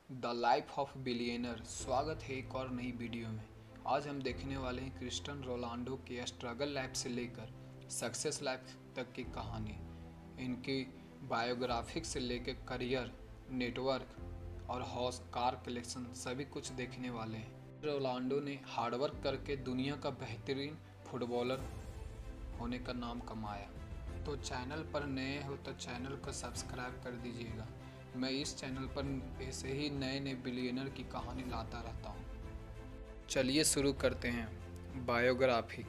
The life of billionaire. स्वागत है एक और नई वीडियो में। आज हम देखने वाले हैं क्रिस्टियानो रोनाल्डो की स्ट्रगल लाइफ से लेकर सक्सेस लाइफ तक की कहानी। इनकी बायोग्राफिक से लेकर करियर, नेटवर्क और हाउस, कार कलेक्शन सभी कुछ देखने वाले हैं। रोनाल्डो ने हार्डवर्क करके दुनिया का बेहतरीन फुटबॉलर होने का नाम कमाया। तो चैनल पर नए हो तो चैनल को सब्सक्राइब कर दीजिएगा। मैं इस चैनल पर ऐसे ही नए नए बिलियनर की कहानी लाता रहता हूँ। चलिए शुरू करते हैं। बायोग्राफी।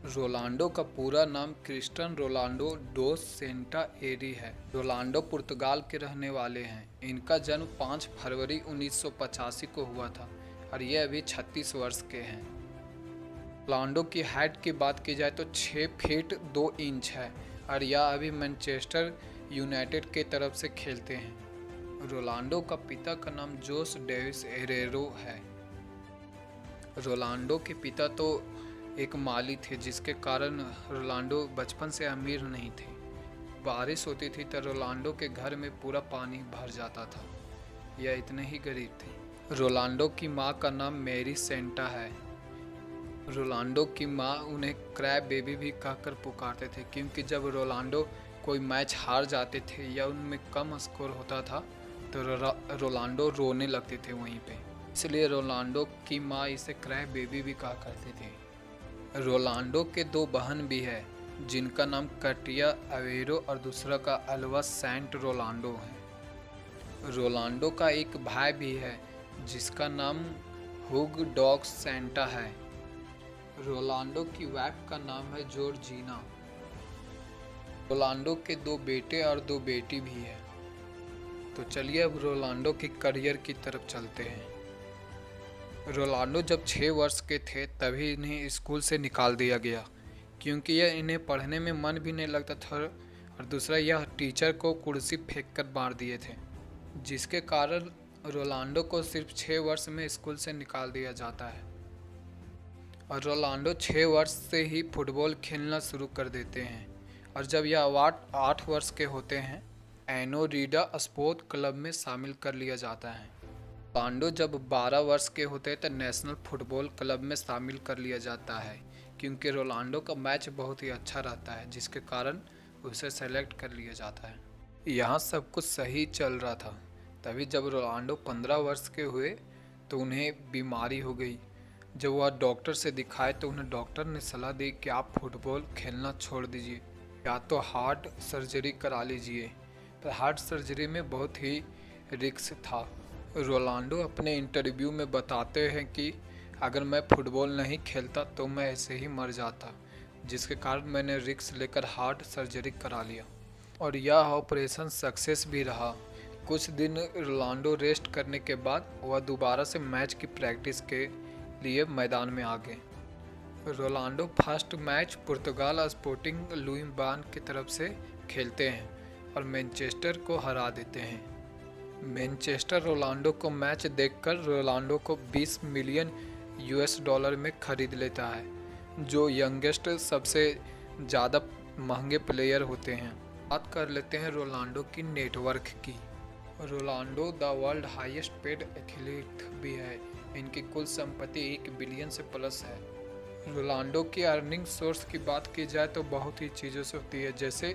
रोनाल्डो का पूरा नाम क्रिस्टियानो रोनाल्डो डोस सेंटा एरी है। रोनाल्डो पुर्तगाल के रहने वाले हैं। इनका जन्म 5 फरवरी 1985 को हुआ था और ये अभी 36 वर्ष के हैं। रोनाल्डो की हाइट की बात की जाए तो 6 फीट 2 इंच है और यह अभी मैनचेस्टर यूनाइटेड के तरफ से खेलते हैं। रोनाल्डो का पिता का नाम जोस डेविस एरेरो है। रोनाल्डो के पिता तो एक माली थे, जिसके कारण रोनाल्डो बचपन से अमीर नहीं थे। बारिश होती थी तो रोनाल्डो के घर में पूरा पानी भर जाता था। यह इतने ही गरीब थे। रोनाल्डो की माँ का नाम मैरी सेंटा है। रोनाल्डो की माँ उन्हें क्रैब बेबी भी कहकर पुकारते थे, क्योंकि जब रोनाल्डो कोई मैच हार जाते थे या उनमें कम स्कोर होता था तो रोनाल्डो रोने लगते थे वहीं पे, इसलिए रोनाल्डो की माँ इसे क्रैब बेबी भी कहा करते थे। रोनाल्डो के 2 बहन भी है, जिनका नाम कटिया अवेरो और दूसरा का अल्वा सेंट रोनाल्डो है। रोनाल्डो का एक भाई भी है, जिसका नाम हुग डॉग सेंटा है। रोनाल्डो की वाइफ का नाम है जॉर्जिना। रोनाल्डो के 2 बेटे और 2 बेटी भी है। तो चलिए अब रोनाल्डो की करियर की तरफ चलते हैं। रोनाल्डो जब 6 वर्ष के थे तभी इन्हें स्कूल से निकाल दिया गया, क्योंकि यह इन्हें पढ़ने में मन भी नहीं लगता था और दूसरा यह टीचर को कुर्सी फेंक कर मार दिए थे, जिसके कारण रोनाल्डो को सिर्फ 6 वर्ष में स्कूल से निकाल दिया जाता है। और रोनाल्डो 6 वर्ष से ही फुटबॉल खेलना शुरू कर देते हैं और जब यह 8 वर्ष के होते हैं एनो रीडा स्पोर्ट क्लब में शामिल कर लिया जाता है। रोनाल्डो जब 12 वर्ष के होते हैं तो नेशनल फुटबॉल क्लब में शामिल कर लिया जाता है, क्योंकि रोनाल्डो का मैच बहुत ही अच्छा रहता है, जिसके कारण उसे सेलेक्ट कर लिया जाता है। यहाँ सब कुछ सही चल रहा था, तभी जब रोनाल्डो 15 वर्ष के हुए तो उन्हें बीमारी हो गई। जब वह डॉक्टर से दिखाए तो उन्हें डॉक्टर ने सलाह दी कि आप फुटबॉल खेलना छोड़ दीजिए या तो हार्ट सर्जरी करा लीजिए। पर हार्ट सर्जरी में बहुत ही रिस्क था। रोनाल्डो अपने इंटरव्यू में बताते हैं कि अगर मैं फुटबॉल नहीं खेलता तो मैं ऐसे ही मर जाता, जिसके कारण मैंने रिस्क लेकर हार्ट सर्जरी करा लिया और यह ऑपरेशन सक्सेस भी रहा। कुछ दिन रोनाल्डो रेस्ट करने के बाद वह दोबारा से मैच की प्रैक्टिस के लिए मैदान में आ गए। रोनाल्डो फर्स्ट मैच पुर्तगाल स्पोर्टिंग लुइबान की तरफ से खेलते हैं और मैनचेस्टर को हरा देते हैं। मैनचेस्टर रोनाल्डो को मैच देखकर रोनाल्डो को 20 मिलियन यूएस डॉलर में खरीद लेता है, जो यंगेस्ट सबसे ज़्यादा महंगे प्लेयर होते हैं। बात कर लेते हैं रोनाल्डो की नेटवर्क की। Ronaldo the world highest paid athlete भी है। इनकी कुल संपत्ति 1 बिलियन से प्लस है। रोनाल्डो की अर्निंग सोर्स की बात की जाए तो बहुत ही चीज़ों से होती है, जैसे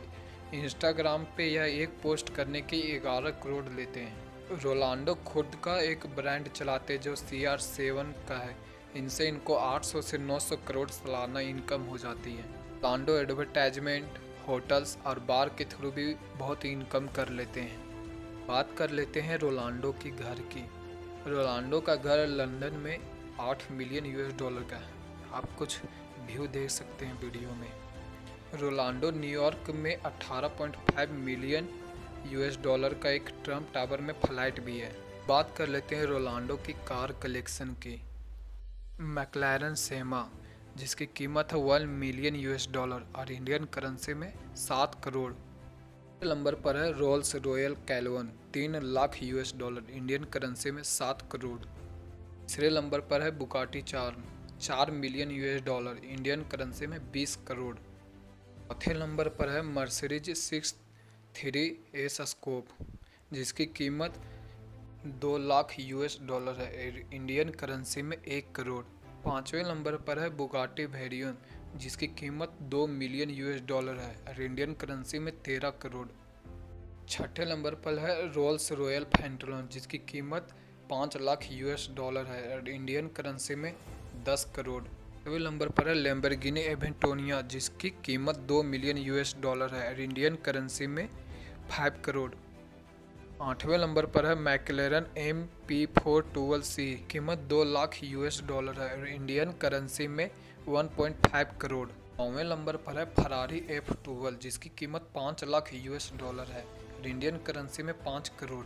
इंस्टाग्राम पे यह एक पोस्ट करने के 11 करोड़ लेते हैं। रोनाल्डो खुद का एक ब्रांड चलाते जो CR7 का है। इनसे इनको 800 से 900 करोड़ सालाना इनकम हो जाती है। रोनाल्डो एडवर्टाइजमेंट, होटल्स और बार के थ्रू भी बहुत ही इनकम कर लेते हैं। बात कर लेते हैं रोनाल्डो की घर की। रोनाल्डो का घर लंदन में 8 मिलियन यूएस डॉलर का है। आप कुछ व्यू देख सकते हैं वीडियो में। रोनाल्डो न्यूयॉर्क में 18.5 मिलियन यूएस डॉलर का एक ट्रम्प टावर में फ्लाइट भी है। बात कर लेते हैं रोनाल्डो की कार कलेक्शन की। मैक्लारेन सेमा, जिसकी कीमत है 1 मिलियन यूएस डॉलर और इंडियन करेंसी में 7 करोड़। नंबर पर है Rolls Royce Cullinan, 3 lakh US dollar, Indian currency में 7 करोड़। तीसरे नंबर पर है Bugatti 4 million US dollar, Indian currency में 20 करोड़। चौथे नंबर पर है मर्सिडीज 63 एस स्कोप, जिसकी कीमत 2 लाख US$ है, इंडियन करेंसी में 1 करोड़। 5वें नंबर पर है बुगाटी वेरियन, जिसकी कीमत 2 मिलियन US$ है और इंडियन करेंसी में 13 करोड़। 6ठे नंबर पर है रोल्स रॉयल फैंटलॉन, जिसकी कीमत 5 लाख US$ है और इंडियन करेंसी में 10 करोड़। 7वें नंबर पर है लैम्बोर्गिनी एवेंटोनिया, जिसकी कीमत 2 मिलियन US$ है और इंडियन करेंसी में 5 करोड़। 8वें नंबर पर है मैकलेरन MP412C, कीमत 2 लाख US$ है और इंडियन करेंसी में 1.5 करोड़। 9वें नंबर पर है फरारी F12, जिसकी कीमत 5 लाख US$ है और इंडियन करेंसी में 5 करोड़।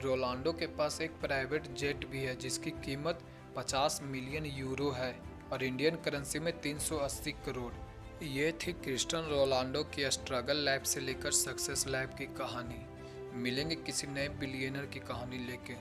रोलांडो के पास एक प्राइवेट जेट भी है, जिसकी कीमत 50 मिलियन यूरो है और इंडियन करेंसी में 380 करोड़। ये थी क्रिस्टियानो रोनाल्डो की स्ट्रगल लाइफ से लेकर सक्सेस लाइफ की कहानी। मिलेंगे किसी नए बिलियनर की कहानी लेके।